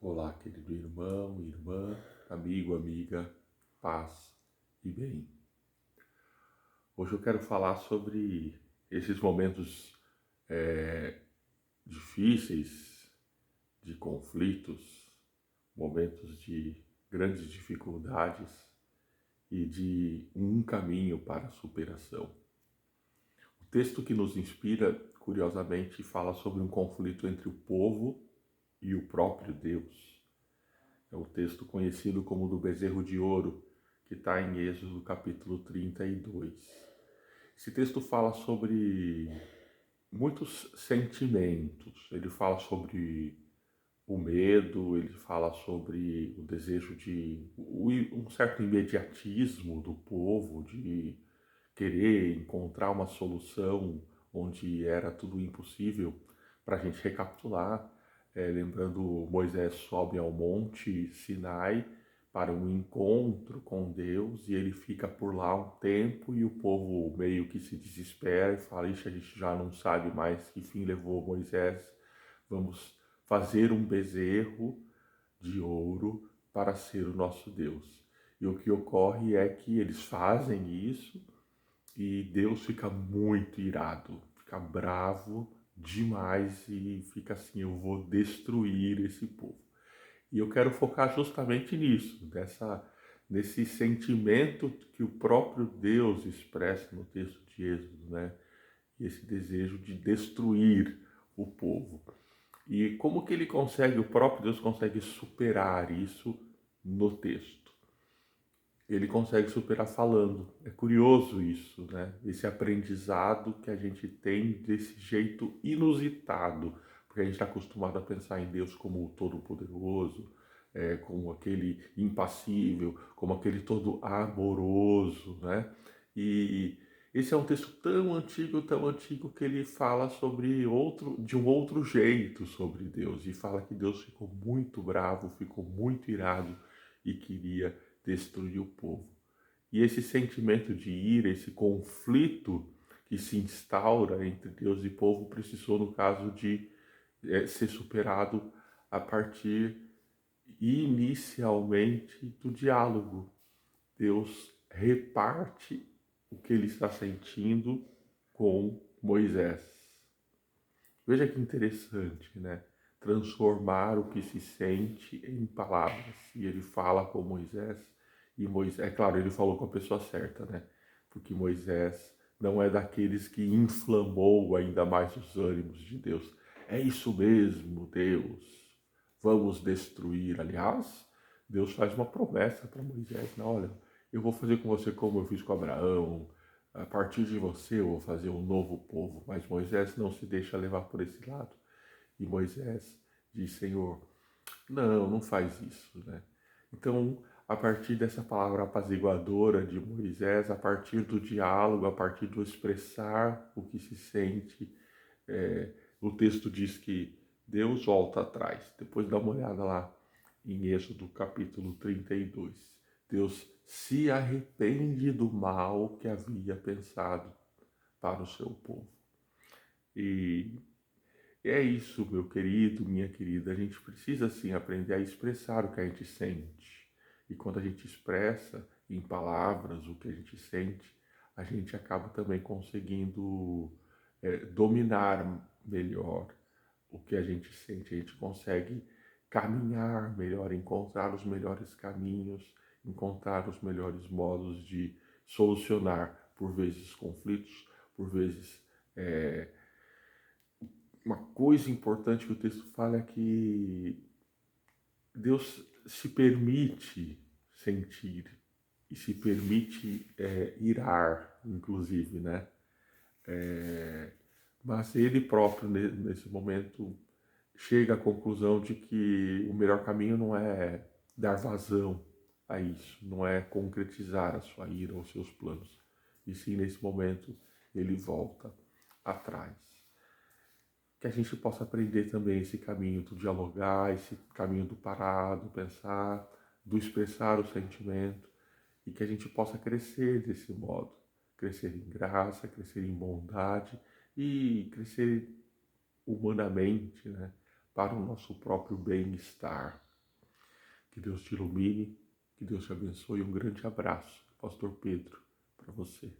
Olá, querido irmão, irmã, amigo, amiga, paz e bem. Hoje eu quero falar sobre esses momentos difíceis, de conflitos, momentos de grandes dificuldades e de um caminho para a superação. O texto que nos inspira, curiosamente, fala sobre um conflito entre o povo e o próprio Deus. É o texto conhecido como do bezerro de ouro, que está em Êxodo capítulo 32. Esse texto fala sobre muitos sentimentos. Ele fala sobre o medo, ele fala sobre o desejo de um certo imediatismo do povo, de querer encontrar uma solução onde era tudo impossível. Para a gente recapitular, lembrando, Moisés sobe ao monte Sinai para um encontro com Deus e ele fica por lá um tempo e o povo meio que se desespera e fala: Ixi, a gente já não sabe mais que fim levou Moisés, vamos fazer um bezerro de ouro para ser o nosso Deus. E o que ocorre é que eles fazem isso e Deus fica muito irado, fica bravo demais e fica assim: eu vou destruir esse povo. E eu quero focar justamente nisso, nesse sentimento que o próprio Deus expressa no texto de Êxodo, né? Esse desejo de destruir o povo. E como que ele consegue, o próprio Deus consegue superar isso no texto? Ele consegue superar falando. É curioso isso, né? Esse aprendizado que a gente tem desse jeito inusitado, porque a gente está acostumado a pensar em Deus como o Todo-Poderoso, como aquele impassível, como aquele todo amoroso, né? E esse é um texto tão antigo que ele fala sobre de um outro jeito sobre Deus e fala que Deus ficou muito bravo, ficou muito irado e queria destruir o povo. E esse sentimento de ira, esse conflito que se instaura entre Deus e povo precisou, no caso, de ser superado a partir inicialmente do diálogo. Deus reparte o que ele está sentindo com Moisés. Veja que interessante, né? Transformar o que se sente em palavras. E ele fala com Moisés, e Moisés, é claro, ele falou com a pessoa certa, né? Porque Moisés não é daqueles que inflamou ainda mais os ânimos de Deus. É isso mesmo, Deus. Vamos destruir. Aliás, Deus faz uma promessa para Moisés, né? Olha, eu vou fazer com você como eu fiz com Abraão, a partir de você eu vou fazer um novo povo. Mas Moisés não se deixa levar por esse lado. E Moisés diz: Senhor, não faz isso, né? Então, a partir dessa palavra apaziguadora de Moisés, a partir do diálogo, a partir do expressar o que se sente, o texto diz que Deus volta atrás. Depois dá uma olhada lá em Êxodo capítulo 32. Deus se arrepende do mal que havia pensado para o seu povo. E é isso, meu querido, minha querida. A gente precisa, sim, aprender a expressar o que a gente sente. E quando a gente expressa em palavras o que a gente sente, a gente acaba também conseguindo dominar melhor o que a gente sente. A gente consegue caminhar melhor, encontrar os melhores caminhos, encontrar os melhores modos de solucionar, por vezes, conflitos, por vezes uma coisa importante que o texto fala é que Deus se permite sentir e se permite irar, inclusive, né? Mas ele próprio, nesse momento, chega à conclusão de que o melhor caminho não é dar vazão a isso, não é concretizar a sua ira ou seus planos. E sim, nesse momento, ele volta atrás. Que a gente possa aprender também esse caminho do dialogar, esse caminho do parar, do pensar, do expressar o sentimento e que a gente possa crescer desse modo, crescer em graça, crescer em bondade e crescer humanamente, né, para o nosso próprio bem-estar. Que Deus te ilumine, que Deus te abençoe. Um grande abraço, Pastor Pedro, para você.